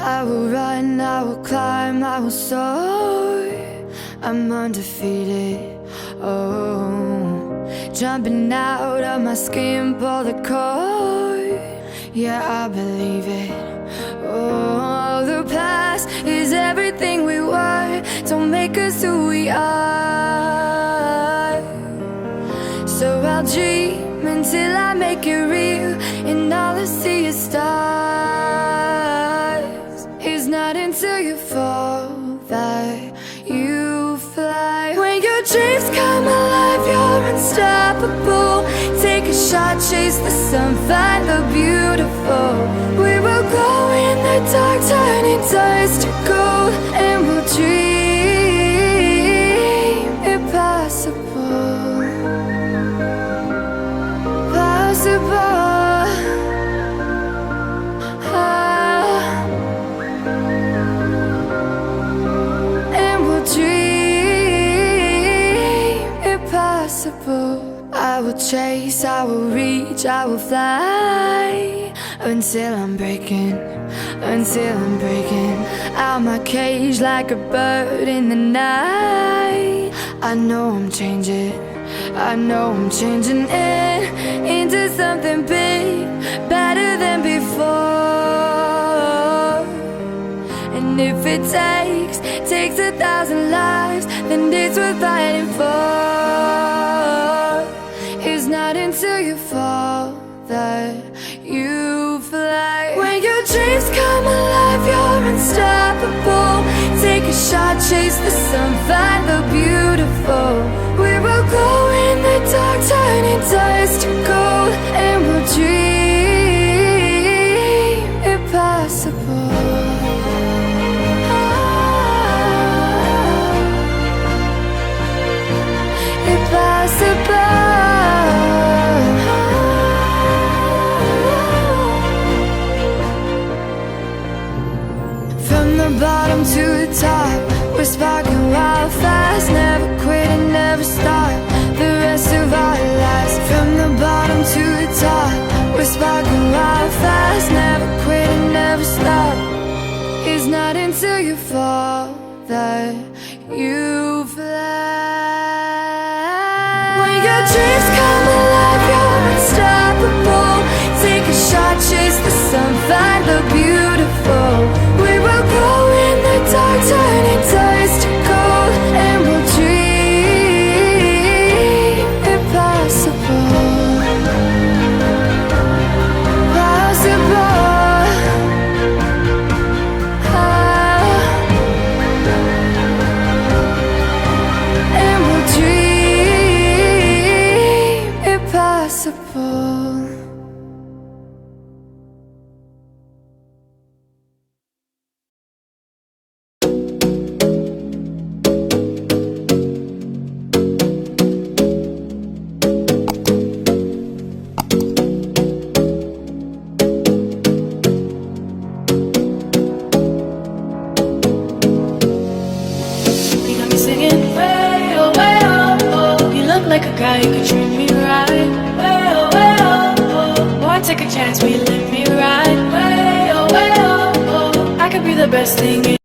I will run, I will climb, I will soar. I'm undefeated, oh. Jumping out of my skin, pull the cord. Yeah, I believe it. Oh, the past is everything we were. Don't make us who we are. So I'll dream until I make it real, and all I see is stars. It's not until you fall that you fly. When your dreams come alive, you're unstoppable. Take a shot, chase the sun, find the beautiful. We will glow in the dark, turning dust to gold, and we'll dream impossible. Possible. And we'll dream impossible. I will chase, I will reach, I will fly until I'm breaking out my cage like a bird in the night. I know I'm changing it into something big, better than before. And if it takes 1,000 lives, then it's worth fighting for. It's not until you fall that you fly. When your dreams come alive, you're unstoppable. Take a shot, chase the sun, find the beautiful. We will go in the dark, turning dust to gold, and we'll dream impossible. Impossible. From the bottom to the top, we're sparking wild fast. Never quit and never stop the rest of our lives. From the bottom to the top, we're sparking wild fast. Never quit and never stop. It's not until you fall that you fly. When your dreams come alive, you're unstoppable. Take a shot, chase the sun, find the beautiful. We will go in the dark, turning dust to gold, and we'll dream impossible. Possible. And we'll dream impossible. Like a guy who could treat me right. Way oh, way oh, oh. Boy, take a chance, will you let me ride? Way oh, I could be the best thing in